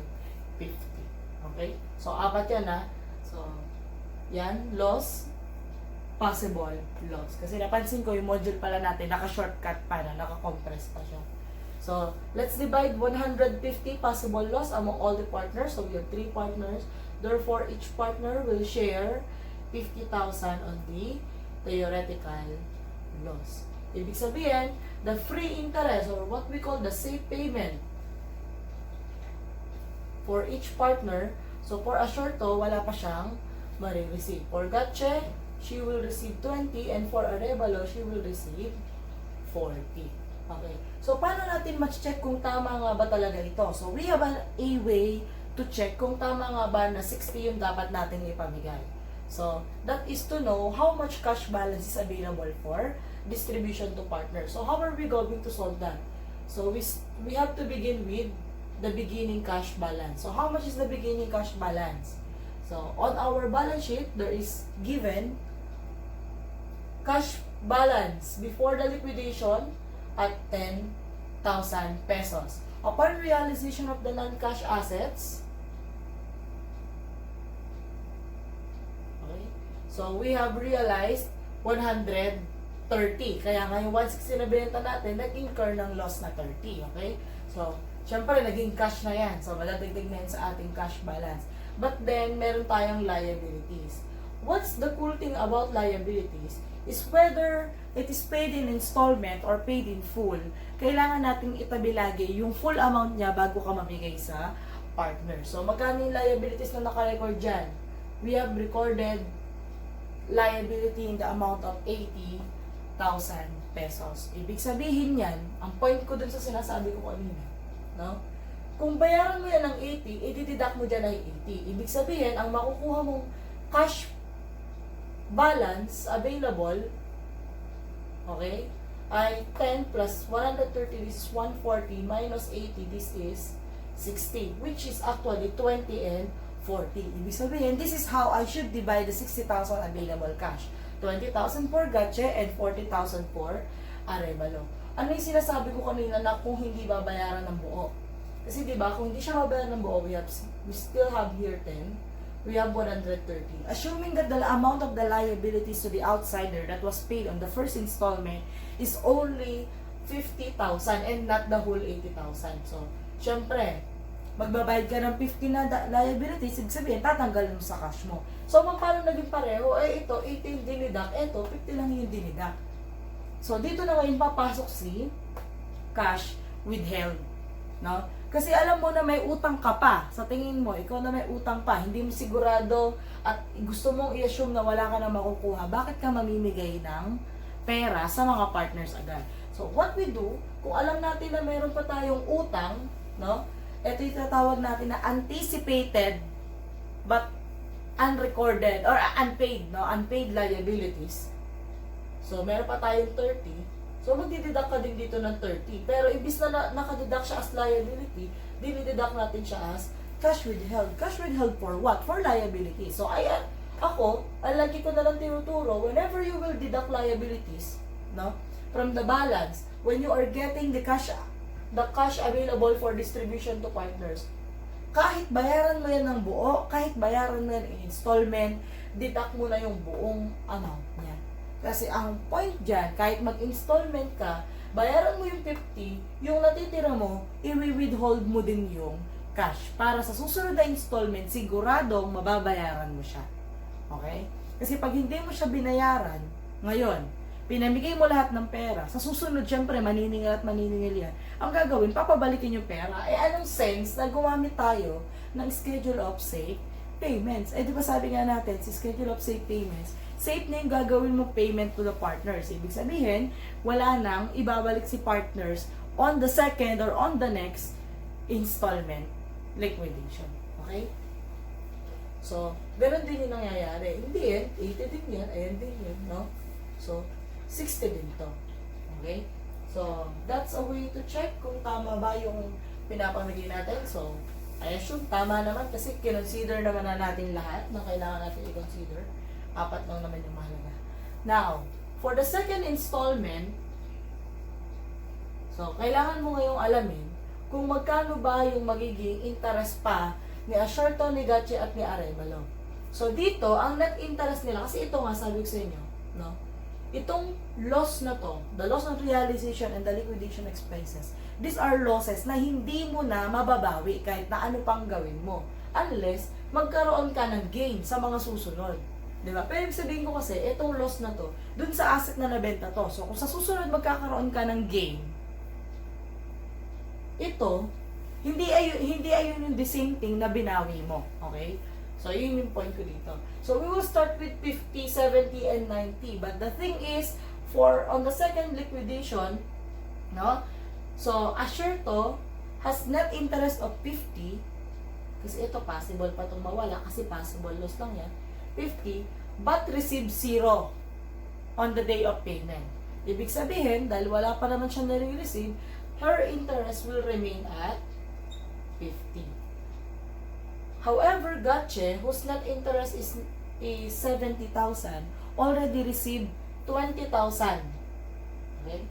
Okay? So, apat yan ha. So, yan, loss, possible loss. Kasi napansin ko yung module pala natin, naka-shortcut pa na, naka-compress pa siya. So, let's divide 150 possible loss among all the partners. So, we have 3 partners. Therefore, each partner will share 50,000 on the theoretical loss. Ibig sabihin, the free interest or what we call the safe payment for each partner. So, for Assurto, wala pa siyang marireceive. For Gatche, she will receive 20 and for Arevalo, she will receive 40. Okay. So, paano natin ma-check kung tama nga ba talaga ito? So, we have a way to check kung tama nga ba na 60 yung dapat natin ipamigay. So, that is to know how much cash balance is available for distribution to partners. So, how are we going to solve that? So, we have to begin with the beginning cash balance. So, how much is the beginning cash balance? So, on our balance sheet, there is given cash balance before the liquidation at 10,000 pesos. Upon realization of the non-cash assets, okay, so we have realized 130. Kaya nga yung 160 na binenta natin, nag-incur ng loss na 30. Okay? So, syempre, naging cash na yan. So, madadagdag na yan sa ating cash balance. But then, meron tayong liabilities. What's the cool thing about liabilities is whether it is paid in installment or paid in full, kailangan nating itabi lagi yung full amount niya bago ka mamigay sa partner. So, magkano yung liabilities na nakarecord dyan? We have recorded liability in the amount of 80,000 pesos. Ibig sabihin yan, ang point ko dun sa sinasabi ko kanina, no? Kung bayaran mo yan ng 80, i-deduct mo dyan ay 80. Ibig sabihin, ang makukuha mong cash balance available, okay, ay 10 plus 130, this is 140, minus 80, this is 60, which is actually 20 and 40. Ibig sabihin, this is how I should divide the 60,000 available cash. 20,000 for Gatche and 40,000 for Arevalo. Ano yung sinasabi ko kanina na kung hindi babayaran ng buo? Kasi diba, kung hindi siya babayaran ng buo, we still have here 10. We have 130. Assuming that the amount of the liabilities to the outsider that was paid on the first installment is only 50,000 and not the whole 80,000. So, syempre, magbabayad ka ng 50 na liabilities, ibig sabihin, tatanggalin mo sa cash mo. So, paano naging pareho? Eh, ito, 80 yung dinidak, ito, 50 lang yung dinidak. So, dito na ngayon papasok si cash withheld. No? Kasi alam mo na may utang ka pa. Sa tingin mo, ikaw na may utang pa. Hindi mo sigurado at gusto mong i-assume na wala ka na makukuha. Bakit ka mamimigay ng pera sa mga partners agad? So, what we do, kung alam natin na meron pa tayong utang, no? Ito yung tatawag natin na anticipated but unrecorded or unpaid, no? Unpaid liabilities. So, meron pa tayong 30. So, magdideduct ka din dito ng 30. Pero, ibis na nakadeduct siya as liability, dinideduct natin siya as cash withheld. Cash withheld for what? For liability. So, ako, lagi ko na lang tinuturo, whenever you will deduct liabilities, no, from the balance, when you are getting the cash available for distribution to partners, kahit bayaran mo yan ng buo, kahit bayaran mo yan in installment, deduct mo na yung buong amount niya. Kasi ang point dyan, kahit mag-installment ka, bayaran mo yung 50, yung natitira mo, i-withhold mo din yung cash. Para sa susunod na installment, siguradong mababayaran mo siya. Okay? Kasi pag hindi mo siya binayaran, ngayon, pinamigay mo lahat ng pera, sa susunod, syempre, maniningil at maniningil yan. Ang gagawin, papabalikin yung pera. Eh, anong sense na gumamit tayo ng schedule of safe payments? Eh, di ba sabi nga natin, si schedule of safe payments, safe na yung gagawin mo payment to the partners. Ibig sabihin, wala nang ibabalik si partners on the second or on the next installment liquidation. Okay? So, ganun din yung nangyayari. Hindi yan, 80 din yan, ayan din yan, no? So, 60 din to. Okay? So, that's a way to check kung tama ba yung pinapamigay natin. So, I assume tama naman kasi kinonsider naman na natin lahat na kailangan natin i-consider. 4 lang naman yung mahalaga. Now, for the second installment, So, kailangan mo ngayong alamin kung magkano ba yung magiging interest pa ni Asherto, ni Gatche, at ni Arevalo. So, dito, ang net interest nila, kasi ito nga, sabi ko sa inyo, no? Itong loss na to, the loss of realization and the liquidation expenses, these are losses na hindi mo na mababawi kahit na ano pang gawin mo. Unless, magkaroon ka ng gain sa mga susunod. Diba? Pero ibig sabihin ko kasi, itong loss na to, dun sa asset na nabenta to. So, kung sa susunod magkakaroon ka ng gain, ito, hindi ayun yung the same thing na binawi mo. Okay? So, yun yung point ko dito. So, we will start with 50, 70, and 90. But the thing is, on the second liquidation, no? So, Asherto has net interest of 50, kasi ito possible pa itong mawala, kasi possible loss lang yan, 50, but receive 0 on the day of payment. Ibig sabihin, dahil wala pa naman siya nare-receive, her interest will remain at 50. However, Gatche, whose net interest is 70,000, already received 20,000. Okay?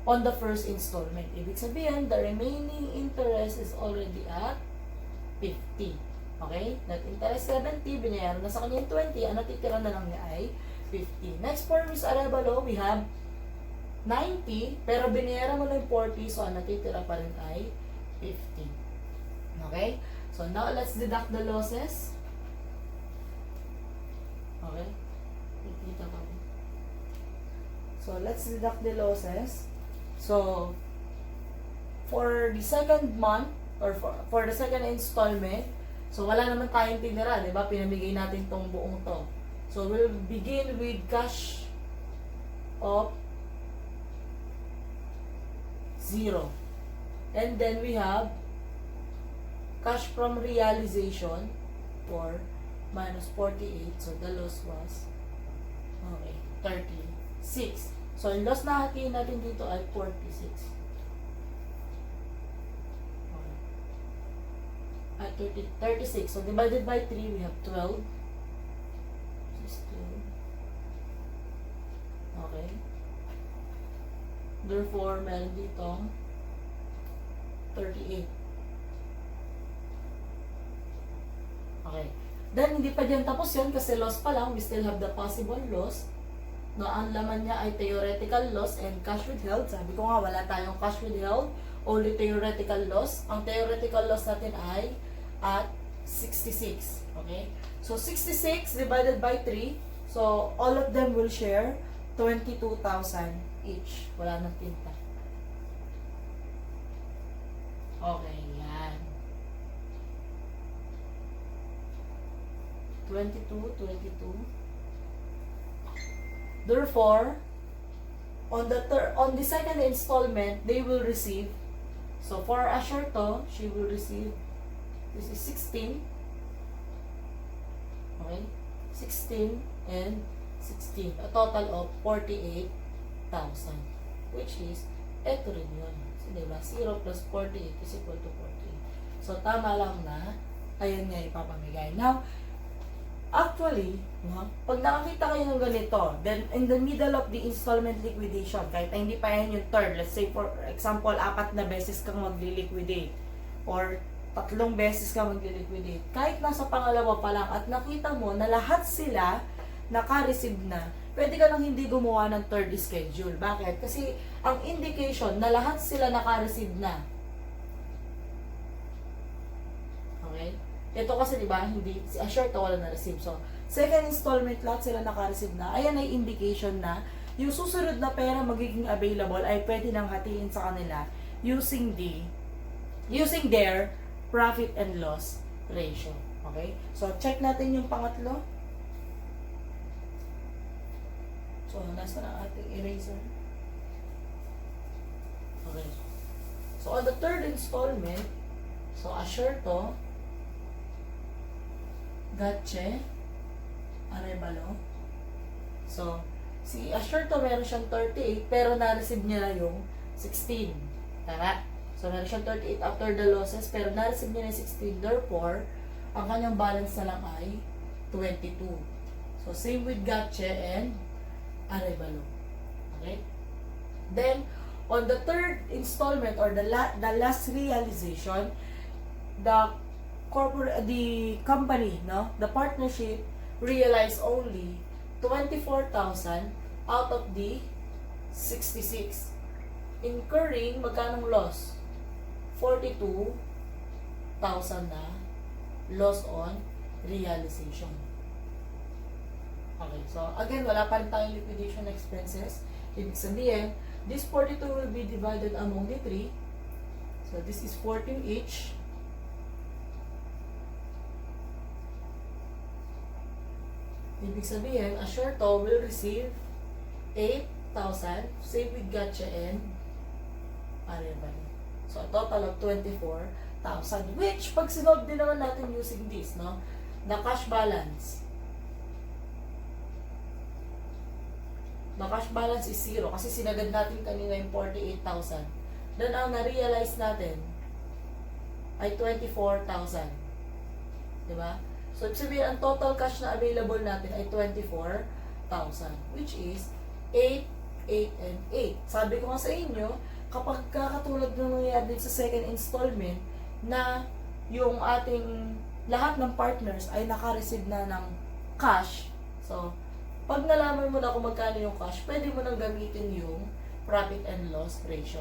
On the first installment. Ibig sabihin, the remaining interest is already at 50. Okay? Net interest 70, binayaran na sa kanya yung 20, ang natitira na lang niya ay 50. Next for Miss Arevalo, we have 90, pero binayaran mo ng 40, so ang natitira pa rin ay 50. Okay? So now, let's deduct the losses. Okay? Kita ko. So, let's deduct the losses. So, for the second month, or for the second installment, so wala naman tayong tinira, di ba? Pinamigay natin tong buong to. So, we'll begin with cash of 0. And then we have cash from realization for minus 48. So, the loss was, okay, 36. So, yung loss na hatiin natin dito ay 46. Okay. At 36. So, divided by 3, we have 12. Just 12. Okay. Therefore, meron dito 38. Okay. Then, hindi pa dyan tapos yun kasi loss pa lang. We still have the possible loss. No, ang laman niya ay theoretical loss and cash withheld. Sabi ko nga, wala tayong cash withheld. Only theoretical loss. Ang theoretical loss natin ay at 66. Okay? So, 66 divided by 3. So, all of them will share 22,000 each. Wala nang tinta. Okay, yan. 22. Therefore, on the second installment, they will receive. So for Asherto, she will receive. This is 16. Okay, 16 and 16. A total of 48,000, which is eto rin yun. So diba, 0 plus 48 is equal to 48. So tama lang na ayan nga ipapamigay. Now, actually, pag nakakita kayo ng ganito, then in the middle of the installment liquidation, kahit na hindi pa yan yung third, let's say for example, 4 na beses kang magli-liquidate or 3 beses kang magli-liquidate, kahit nasa pangalawa pa lang at nakita mo na lahat sila naka-receive na, pwede ka nang hindi gumawa ng third schedule. Bakit? Kasi ang indication na lahat sila naka-receive na. Okay? Ito kasi diba, hindi, si Asherto wala na-receive. So, second installment lahat sila naka-receive na. Ayan ay indication na yung susunod na pera magiging available ay pwede nang hatiin sa kanila using their profit and loss ratio. Okay? So, check natin yung pangatlo. So, nasa na ating eraser. Okay. So, on the third installment, so Asherto, Gatche, Arevalo. So, si Asherto meron siyang 38, pero na-receive niya na yung 16. Tara? So, meron siyang 38 after the losses, pero na-receive niya na yung 16. Therefore, ang kanyang balance na lang ay 22. So, same with Gatche and Arevalo. Okay? Then, On the third installment or the last realization, the company, no, the partnership realized only 24,000 out of the 66, incurring magkanong loss? 42,000 na loss on realization. Okay, so again, wala pa rin tayong liquidation expenses. Ibig sabihin, this 42 will be divided among the 3. So this is 14 each. Ibig sabihin, Assurto will receive 8,000, same with Gotcha and Arrival. So a total of 24,000, which pag sinolve din naman natin using this, no? The cash balance. The cash balance is 0 kasi sinagad natin kanina yung 48,000. Then ang na-realize natin ay 24,000. Diba? So, sabihin, ang total cash na available natin ay 24,000, which is 8, 8, and 8. Sabi ko nga sa inyo, kapag katulad ng nangyayari sa second installment, na yung ating lahat ng partners ay naka-receive na ng cash, so, pag nalaman mo na kung magkano yung cash, pwede mo nang gamitin yung profit and loss ratio.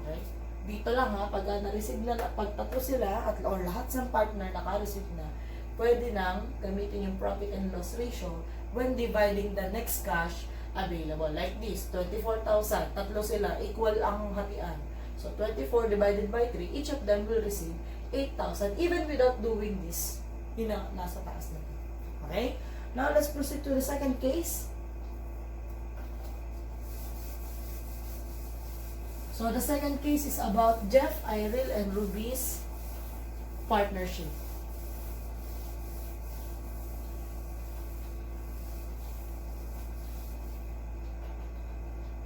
Okay? Dito lang ha, pag na-receive na, pag tatlo sila, or lahat ng partner naka-receive na, pwede nang gamitin yung profit and loss ratio when dividing the next cash available. Like this, 24,000, tatlo sila, equal ang hatian. So, 24 divided by 3, each of them will receive 8,000 even without doing this. Yun na, nasa taas na. Okay? Now, let's proceed to the second case. So, the second case is about Jeff, Iril, and Ruby's partnership.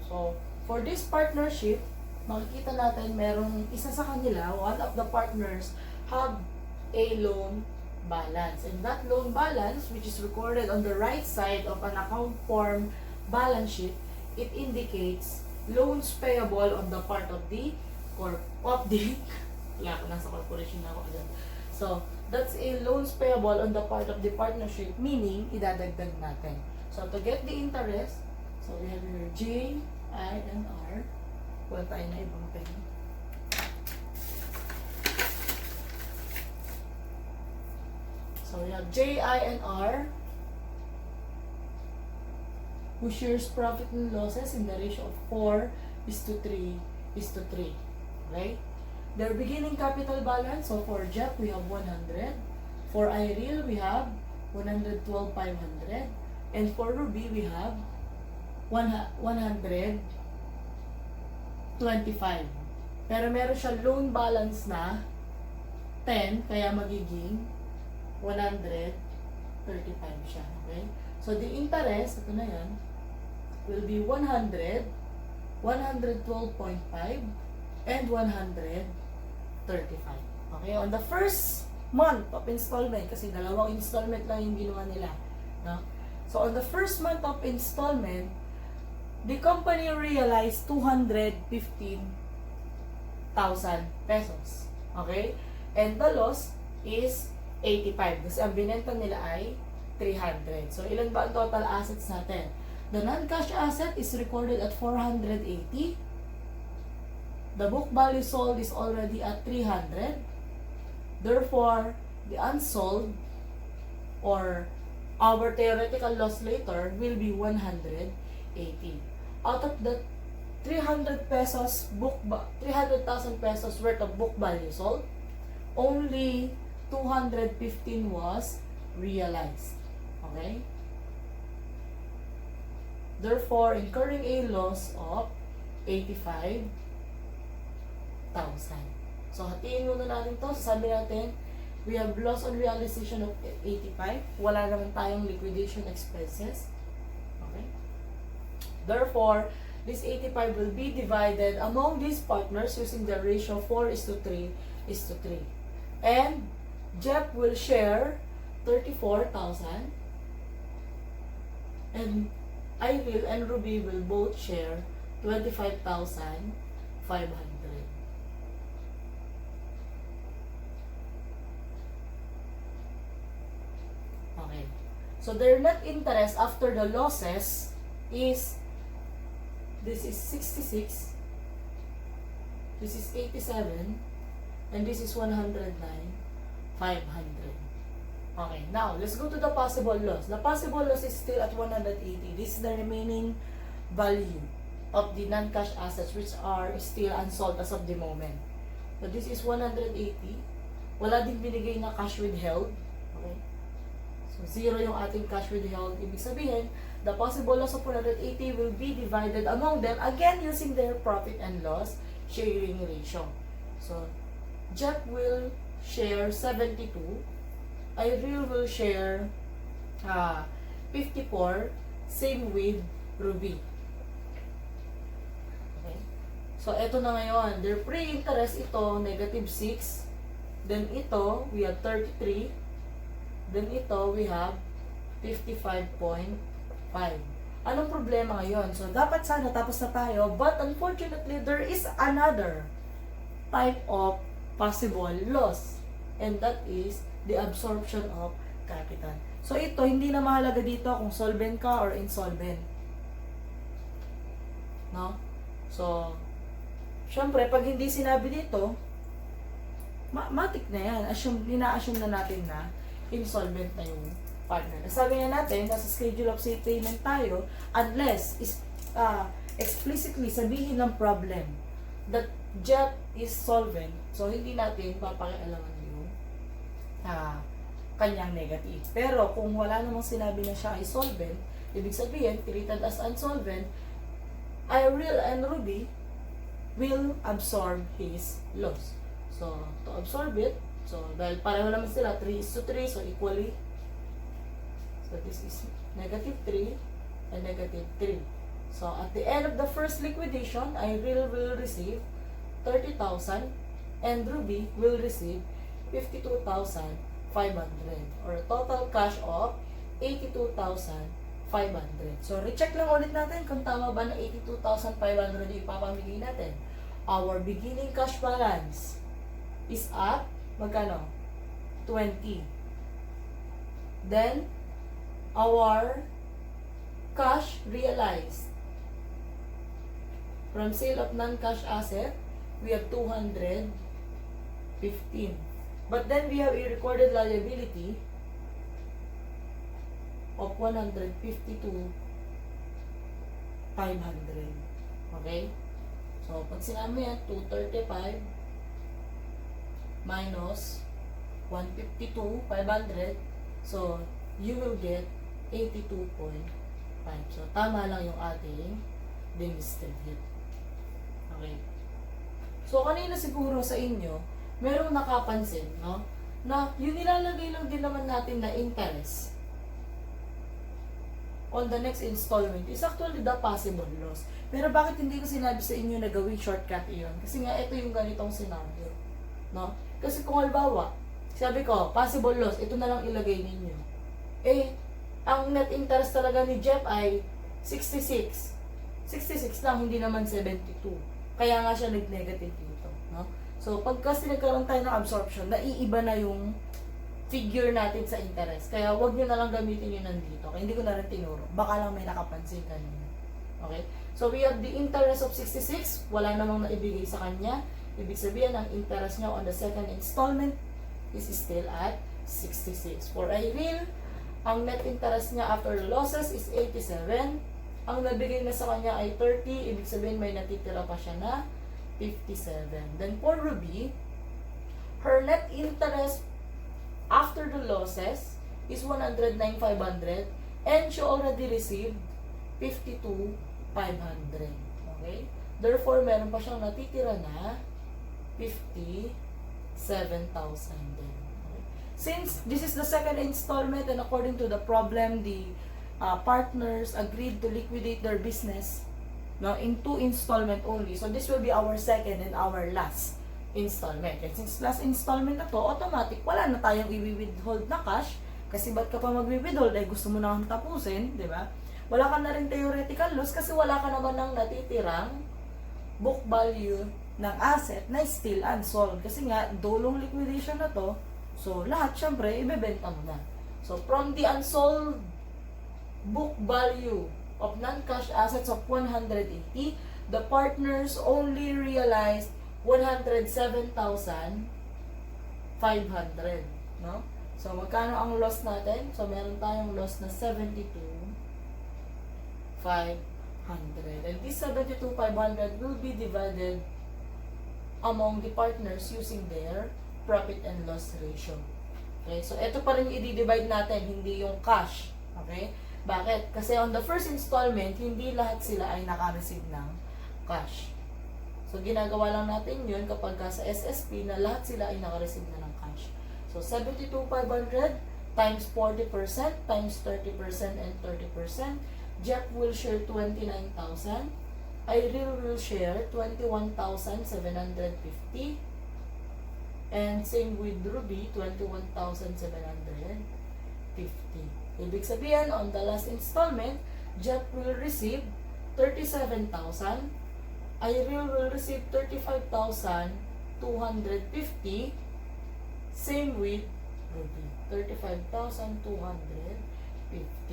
So, for this partnership, makikita natin merong isa sa kanila, one of the partners, have a loan balance. And that loan balance, which is recorded on the right side of an account form balance sheet, it indicates loans payable on the part of the nasa corporation na ako agad. So, that's a loans payable on the part of the partnership, meaning idadagdag natin. So, to get the interest, so we have here J, I, and R. Wala tayo na ibang pen. So we have J, I, and R, who shares profit and losses in the ratio of 4:3:3. Okay? Their beginning capital balance, so for Jeff, we have 100. For Iril, we have 112,500. And for Ruby, we have 125. Pero meron siya loan balance na 10, kaya magiging 135 siya. Okay? So, the interest, ito na yan, will be 100, 112.5, and 135. Okay? On the first month of installment, kasi dalawang installment lang yung ginawa nila. No? So, on the first month of installment, the company realized 215,000 pesos. Okay? And the loss is 85. Kasi ang binenta nila ay 300. So, ilan ba ang total assets natin? The non-cash asset is recorded at 480. The book value sold is already at 300. Therefore, the unsold or our theoretical loss later will be 180. Out of the 300,000 pesos worth of book value sold, only 215 was realized. Okay? Therefore, incurring a loss of 85,000. So, hatiin muna natin to. Sabi natin, we have loss on realization of 85. Wala naman tayong liquidation expenses. Okay? Therefore, this 85 will be divided among these partners using the ratio 4:3:3. And Jeff will share 34,000. And Iril and Ruby will both share 25,500. Okay. So their net interest after the losses is, this is 66, this is 87, and this is 109,500. Okay, now let's go to the possible loss. The possible loss is still at 180. This is the remaining value of the non-cash assets which are still unsold as of the moment. So this is 180. Wala din binigay na cash withheld. Okay? So, zero yung ating cash withheld. Ibig sabihin, the possible loss of 180 will be divided among them, again using their profit and loss sharing ratio. So, Jeff will share 72. Irene will share 54. Same with Ruby. Okay? So, eto na ngayon. Their pre-interest ito, negative 6. Then ito, we have 33. Then ito, we have 55.5. Anong problema ngayon? So, dapat sana tapos na tayo. But unfortunately, there is another type of possible loss. And that is the absorption of capital. So, ito, hindi na mahalaga dito kung solvent ka or insolvent. No? So, syempre, pag hindi sinabi dito, matik na yan. Ina-assume na natin na insolvent na yung partner. Sabi nga natin, nasa schedule of sale payment tayo, unless explicitly sabihin ng problem that Jeff is solvent, so hindi natin papakialaman yung kanyang negative. Pero kung wala namang sinabi na siya ay solvent, ibig sabihin, treated as unsolvent, Irene and Ruby will absorb his loss. So, to absorb it, so, dahil pareho naman sila, 3:3, so equally. So, this is negative 3 and negative 3. So, at the end of the first liquidation, Irene will receive 30,000 and Ruby will receive 52,500 or a total cash of 82,500. So, recheck lang ulit natin kung tama ba na 82,500 yung ipapamigay natin. Our beginning cash balance is at magkano? 20. Then, our cash realized from sale of non-cash asset, we have 215. But then, we have a recorded liability of 152,500. Okay? So, pag sinabi yan, 235 minus 152,500. So, you will get 82.5. So, tama lang yung ating distribution. Okay. So, kanina siguro sa inyo, merong nakapansin, no? Na yung nilalagay lang din naman natin na interest on the next installment is actually the possible loss. Pero bakit hindi ko sinabi sa inyo na gawing shortcut iyon? Kasi nga, ito yung ganitong scenario. No? Kasi kung halimbawa, sabi ko, possible loss, ito na lang ilagay ninyo. Eh, ang net interest talaga ni Jeff ay 66. 66 lang, hindi naman 72. Kaya nga siya nag-negative dito. No? So, pag kasi nagkaroon tayo ng absorption, naiiba na yung figure natin sa interest. Kaya wag nyo na lang gamitin yun nandito. Kaya hindi ko na rin tinuro. Baka lang may nakapansin kanina. Okay? So, we have the interest of 66. Wala namang naibigay sa kanya. Ibig sabihin, ang interest nyo on the second installment is still at 66. For Irene, ang net interest niya after the losses is 87. Ang nabigay na sa kanya ay 30. Ibig sabihin, may natitira pa siya na 57. Then for Ruby, her net interest after the losses is 109,500 and she already received 52,500. Okay? Therefore, meron pa siyang natitira na 57,000 din. Okay? Since this is the second installment and according to the problem, the partners agreed to liquidate their business in 2 installment only. So, this will be our second and our last installment. And since last installment na to, automatic, wala na tayong i-withhold na cash. Kasi ba't ka pa mag-withhold? Eh, gusto mo na tapusin, di ba? wala ka na rin theoretical loss kasi wala ka naman ng natitirang book value ng asset na still unsold. Kasi nga, dulong liquidation na to, so lahat syempre, ibebenta mo na. So, from the unsold book value of non-cash assets of 180, the partners only realized 107,500, no? So, magkano ang loss natin? So, meron tayong loss na 72,500. And this 72,500 will be divided among the partners using their profit and loss ratio. Okay? So, ito pa rin i-divide natin, hindi yung cash. Okay? Bakit? Kasi on the first installment, hindi lahat sila ay naka-receive ng cash. So, ginagawa lang natin yun kapag sa SSP na lahat sila ay naka-receive na ng cash. So, 72,500 times 40% times 30% and 30%. Jeff will share 29,000. Irene will share 21,750. And same with Ruby, 21,750. Ibig sabihin, on the last installment, Jeff will receive 37,000. Irene will receive 35,250. Same with Ruby, 35,250.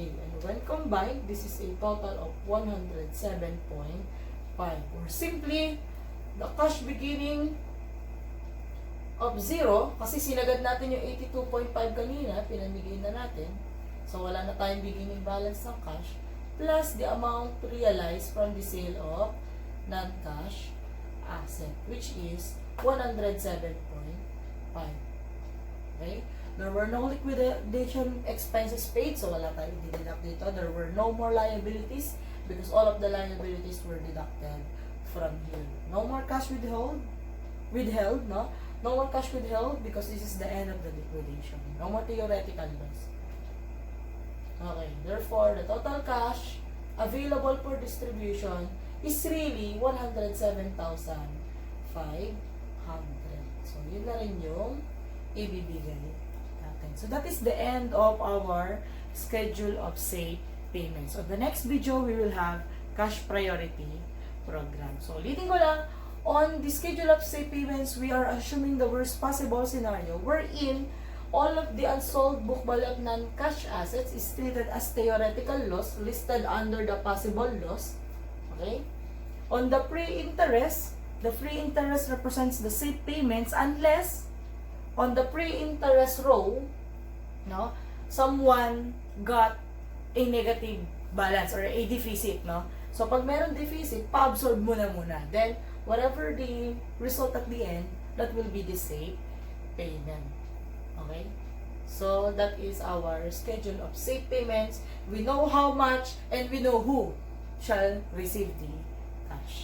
And when combined, this is a total of 107.5. Or simply, the cash beginning of 0, kasi sinagad natin yung 82.5 kanina, pinamigay na natin. So, wala na tayong beginning balance ng cash, plus the amount realized from the sale of non-cash asset, which is 107.5. Okay? There were no liquidation expenses paid, so wala tayong dideduct dito. There were no more liabilities because all of the liabilities were deducted from here. No more cash withheld, no? No more cash withheld because this is the end of the liquidation. No more theoretical loss. Okay, therefore, the total cash available for distribution is really 107,500. So, yun na rin yung ibibigay natin. So, that is the end of our schedule of safe payments. So, the next video, we will have cash priority program. So, ulitin ko lang, on the schedule of safe payments, we are assuming the worst possible scenario wherein all of the unsold book value of non-cash assets is treated as theoretical loss listed under the possible loss. Okay? On the pre-interest, the free interest represents the safe payments unless on the pre-interest row, no, someone got a negative balance or a deficit, no? So, pag meron deficit, pa-absorb mo na muna. Then, whatever the result at the end, that will be the safe payment. Okay? So, that is our schedule of safe payments. We know how much and we know who shall receive the cash.